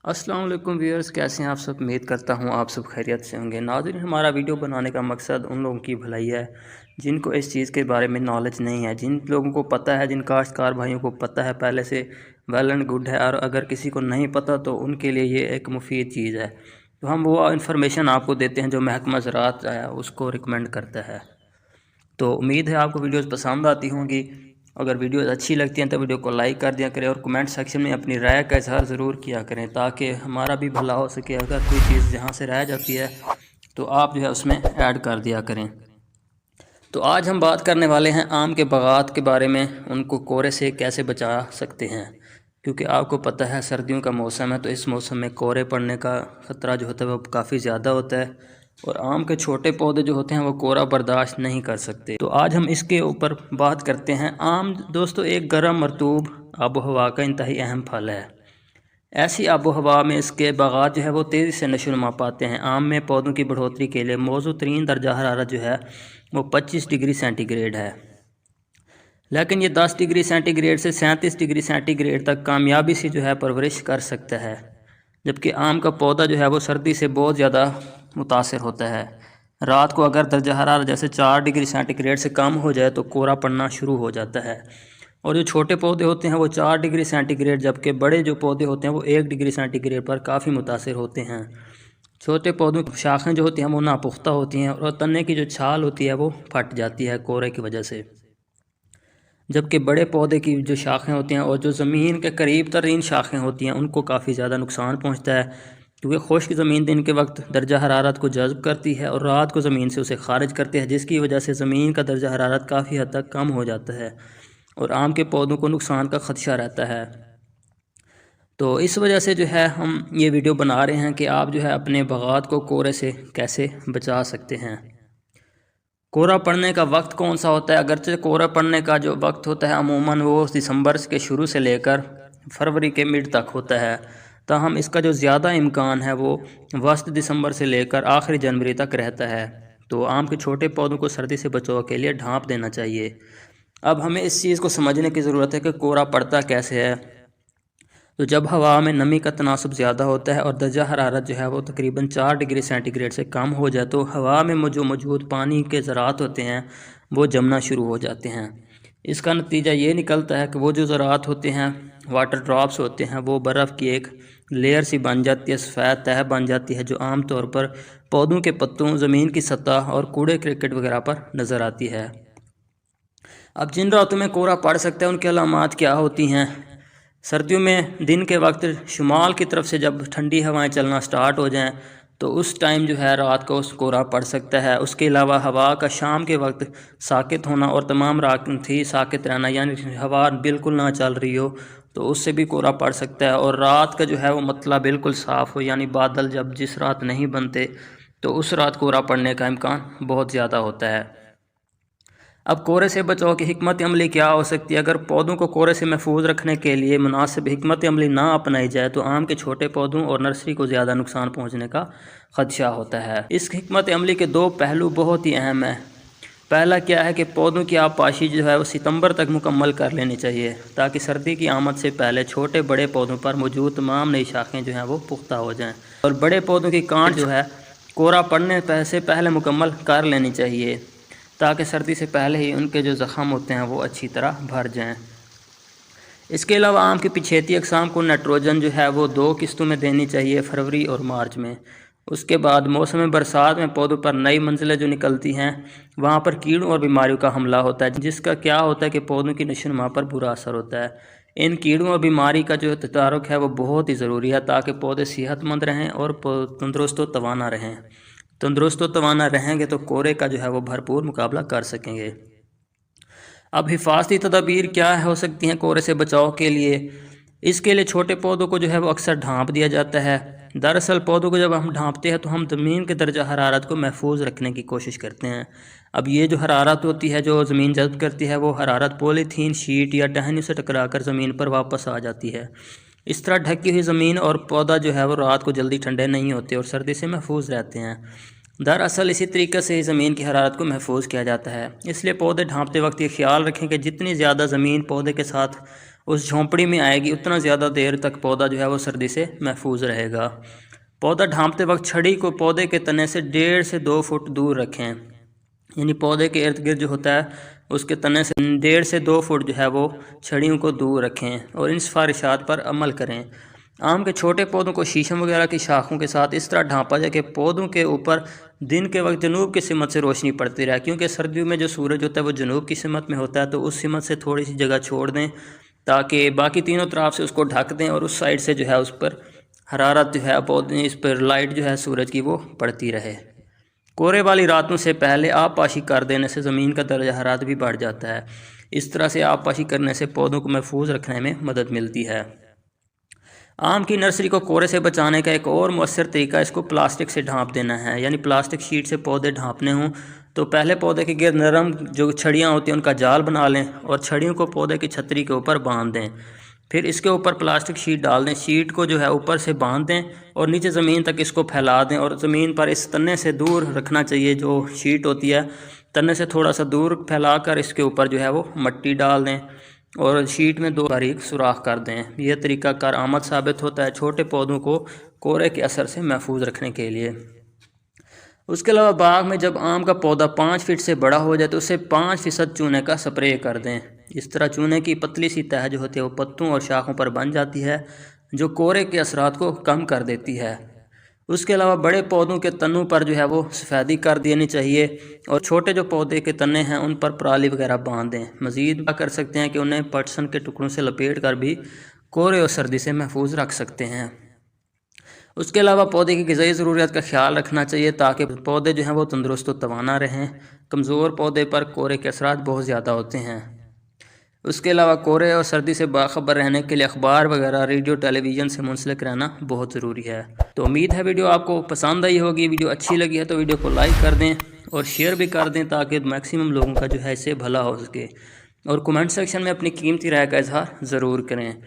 अस्सलाम वालेकुम व्यूअर्स, कैसे हैं आप सब। उम्मीद करता हूं आप सब खैरियत से होंगे। नाज़रीन, हमारा वीडियो बनाने का मकसद उन लोगों की भलाई है जिनको इस चीज़ के बारे में नॉलेज नहीं है। जिन लोगों को पता है, जिन काश्तकार भाइयों को पता है पहले से, वेल एंड गुड है। और अगर किसी को नहीं पता तो उनके लिए ये एक मुफीद चीज़ है। तो हम वो इन्फॉर्मेशन आपको देते हैं जो महकमा ज़राअत उसको रिकमेंड करता है। तो उम्मीद है आपको वीडियोज़ पसंद आती होंगी। अगर वीडियोज़ अच्छी लगती हैं तो वीडियो को लाइक कर दिया करें और कमेंट सेक्शन में अपनी राय का इजहार ज़रूर किया करें ताकि हमारा भी भला हो सके। अगर कोई चीज़ जहाँ से रह जाती है तो आप जो है उसमें ऐड कर दिया करें। तो आज हम बात करने वाले हैं आम के बागात के बारे में, उनको कोरे से कैसे बचा सकते हैं। क्योंकि आपको पता है सर्दियों का मौसम है, तो इस मौसम में कोरे पड़ने का ख़तरा जो होता है वो काफ़ी ज़्यादा होता है और आम के छोटे पौधे जो होते हैं वो कोरा बर्दाश्त नहीं कर सकते। तो आज हम इसके ऊपर बात करते हैं। आम दोस्तों एक गर्म मरतूब आबो हवा का इंतहाई अहम फल है। ऐसी आबो हवा में इसके बागात जो है वो तेज़ी से नशोनुमा पाते हैं। आम में पौधों की बढ़ोतरी के लिए मौजूद तरीन दर्जा हरारत जो है वो 25 डिग्री सेंटीग्रेड है, लेकिन ये 10 डिग्री सेंटीग्रेड से 37 डिग्री सेंटीग्रेड तक कामयाबी से जो है परवरिश कर सकता है। जबकि आम का पौधा जो है वो सर्दी से बहुत ज़्यादा मुतासर होता है। रात को अगर दर्जा हरारत जैसे 4 डिग्री सेंटीग्रेड से कम हो जाए तो कोरा पड़ना शुरू हो जाता है। और जो छोटे पौधे होते हैं वो 4 डिग्री सेंटीग्रेड, जबकि बड़े जो पौधे होते हैं वो 1 डिग्री सेंटीग्रेड पर काफ़ी मुतासर होते हैं। छोटे पौधों की शाखें जो होती हैं वो नापुख्ता होती हैं और तने की जो छाल होती है वो फट जाती है कोरे की वजह से। जबकि बड़े पौधे की जो शाखें होती हैं और जो ज़मीन के करीब तरीन शाखें होती हैं उनको काफ़ी ज़्यादा नुकसान पहुंचता है। क्योंकि खुश्क ज़मीन दिन के वक्त दर्जा हरारत को जज़्ब करती है और रात को ज़मीन से उसे खारिज करती है, जिसकी वजह से ज़मीन का दर्जा हरारत काफ़ी हद तक कम हो जाता है और आम के पौधों को नुकसान का ख़दशा रहता है। तो इस वजह से जो है हम ये वीडियो बना रहे हैं कि आप जो है अपने बागात को कोरे से कैसे बचा सकते हैं। कोरा पड़ने का वक्त कौन सा होता है? अगरचे कोरा पड़ने का जो वक्त होता है अमूमन वो दिसंबर के शुरू से लेकर फरवरी के मिड तक होता है। ताहम इसका जो ज़्यादा इम्कान है वो वस्त दिसंबर से लेकर आखिरी जनवरी तक रहता है। तो आम के छोटे पौधों को सर्दी से बचाव के लिए ढाँप देना चाहिए। अब हमें इस चीज़ को समझने की ज़रूरत है कि कोरा पड़ता कैसे है। तो जब हवा में नमी का तनासब ज़्यादा होता है और दर्जा हरारत जो है वो तकरीबन 4 डिग्री सेंटीग्रेड से कम हो जाए तो हवा में जो मौजूद पानी के ज़रात होते हैं वो जमना शुरू हो जाते हैं। इसका नतीजा ये निकलता है कि वो जो ज़रात होते हैं, वाटर ड्रॉप्स होते हैं, वो बर्फ़ की एक लेयर सी बन जाती है, सफ़ेद तह बन जाती है, जो आम तौर पर पौधों के पत्तों, ज़मीन की सतह और कूड़े क्रिकेट वगैरह पर नज़र आती है। अब जिन रातों में कोरा पड़ सकता है उनकी अलामात क्या होती हैं? सर्दियों में दिन के वक्त शुमाल की तरफ से जब ठंडी हवाएं चलना स्टार्ट हो जाएं तो उस टाइम जो है रात को कोरा पड़ सकता है। उसके अलावा हवा का शाम के वक्त साकित होना और तमाम रात थी साकित रहना, यानी हवा बिल्कुल ना चल रही हो, तो उससे भी कोरा पड़ सकता है। और रात का जो है वो मतला बिल्कुल साफ़ हो, यानी बादल जब जिस रात नहीं बनते तो उस रात कोरा पड़ने का इम्कान बहुत ज़्यादा होता है। अब कोरे से बचाव की हिकमत अमली क्या हो सकती है? अगर पौधों को कोरे से महफूज रखने के लिए मुनासिब हिकमत अमली ना अपनाई जाए तो आम के छोटे पौधों और नर्सरी को ज़्यादा नुकसान पहुंचने का खदशा होता है। इस हिकमत अमली के दो पहलू बहुत ही अहम हैं। पहला क्या है कि पौधों की आबपाशी जो है वो सितंबर तक मुकम्मल कर लेनी चाहिए ताकि सर्दी की आमद से पहले छोटे बड़े पौधों पर मौजूद तमाम नई शाखें जो हैं वो पुख्ता हो जाएँ। और बड़े पौधों की कांट जो है कोरा पड़ने से पहले मुकम्मल कर लेनी चाहिए ताकि सर्दी से पहले ही उनके जो ज़ख़म होते हैं वो अच्छी तरह भर जाएं। इसके अलावा आम की पिछेती अक़साम को नाइट्रोजन जो है वो 2 किस्तों में देनी चाहिए, फरवरी और मार्च में। उसके बाद मौसम बरसात में पौधों पर नई मंजिलें जो निकलती हैं वहाँ पर कीड़ों और बीमारियों का हमला होता है, जिसका क्या होता है कि पौधों की नशोनुमा पर बुरा असर होता है। इन कीड़ों और बीमारी का जो तदारुक है वो बहुत ही ज़रूरी है ताकि पौधे सेहतमंद रहें और तंदुरुस्त व तवाना रहें। तंदुरुस्त व तवाना रहेंगे तो कोरे का जो है वो भरपूर मुकाबला कर सकेंगे। अब हिफाजती तदाबीर क्या हो सकती हैं कोरे से बचाव के लिए? इसके लिए छोटे पौधों को जो है वो अक्सर ढाँप दिया जाता है। दरअसल पौधों को जब हम ढाँपते हैं तो हम ज़मीन के दर्जा हरारत को महफूज रखने की कोशिश करते हैं। अब ये जो हरारत होती है जो ज़मीन जज़्ब करती है वो हरारत पॉलीथीन शीट या टहनी से टकरा कर ज़मीन पर वापस आ जाती है। इस तरह ढकी हुई ज़मीन और पौधा जो है वो रात को जल्दी ठंडे नहीं होते और सर्दी से महफूज रहते हैं। दरअसल इसी तरीके से ही ज़मीन की हरारत को महफूज किया जाता है। इसलिए पौधे ढाँपते वक्त ये ख्याल रखें कि जितनी ज़्यादा ज़मीन पौधे के साथ उस झोंपड़ी में आएगी, उतना ज़्यादा देर तक पौधा जो है वो सर्दी से महफूज रहेगा। पौधा ढांपते वक्त छड़ी को पौधे के तने से 1.5 से 2 फुट दूर रखें, यानी पौधे के इर्द गिर्द जो होता है उसके तने से 1.5 से 2 फुट जो है वो छड़ियों को दूर रखें और इन सिफारिशात पर अमल करें। आम के छोटे पौधों को शीशम वगैरह की शाखों के साथ इस तरह ढांपा जाए कि पौधों के ऊपर दिन के वक्त जनूब की सिमत से रोशनी पड़ती रहे, क्योंकि सर्दियों में जो सूरज होता है वो जनूब की सिमत में होता है, तो उस सिमत से थोड़ी सी जगह छोड़ दें ताकि बाकी तीनों तरफ से उसको ढक दें और उस साइड से जो है उस पर हरारत जो है पौधे इस पर लाइट जो है सूरज की वो पड़ती रहे। कोहरे वाली रातों से पहले आबपाशी कर देने से ज़मीन का दर्जा हरारत भी बढ़ जाता है। इस तरह से आबपाशी करने से पौधों को महफूज रखने में मदद मिलती है। आम की नर्सरी को कोहरे से बचाने का एक और मौसर तरीका इसको प्लास्टिक से ढांप देना है, यानी प्लास्टिक शीट से पौधे ढांपने हों तो पहले पौधे के गिर्द नरम जो छड़ियाँ होती हैं उनका जाल बना लें और छड़ियों को पौधे की छतरी के ऊपर बांध दें। फिर इसके ऊपर प्लास्टिक शीट डाल दें, शीट को जो है ऊपर से बांध दें और नीचे ज़मीन तक इसको फैला दें और ज़मीन पर इस तने से दूर रखना चाहिए, जो शीट होती है तने से थोड़ा सा दूर फैलाकर इसके ऊपर जो है वो मिट्टी डाल दें और शीट में 2 बारीक सुराख कर दें। यह तरीका कारआमद साबित होता है छोटे पौधों को कोहरे के असर से महफूज रखने के लिए। उसके अलावा बाग में जब आम का पौधा 5 फीट से बड़ा हो जाए तो उसे 5% चूने का स्प्रे कर दें। इस तरह चूने की पतली सी तह जो होती है वो पत्तों और शाखों पर बन जाती है, जो कोहरे के असरात को कम कर देती है। उसके अलावा बड़े पौधों के तनों पर जो है वो सफ़ेदी कर देनी चाहिए और छोटे जो पौधे के तने हैं उन पर पराली वगैरह बांध दें। मज़ीद कर सकते हैं कि उन्हें पटसन के टुकड़ों से लपेट कर भी कोहरे और सर्दी से महफूज रख सकते हैं। उसके अलावा पौधे की ग़िज़ाई ज़रूरियात का ख्याल रखना चाहिए ताकि पौधे जो हैं वो तंदुरुस्त व तवाना रहें। कमज़ोर पौधे पर कोहरे के असरात बहुत ज़्यादा होते हैं। उसके अलावा कोहरे और सर्दी से बाखबर रहने के लिए अखबार वगैरह, रेडियो, टेलीविज़न से मुंसलिक रहना बहुत ज़रूरी है। तो उम्मीद है वीडियो आपको पसंद आई होगी। वीडियो अच्छी लगी है तो वीडियो को लाइक कर दें और शेयर भी कर दें ताकि मैक्सिमम लोगों का जो है इससे भला हो सके, और कमेंट सेक्शन में अपनी कीमती राय का इजहार ज़रूर करें।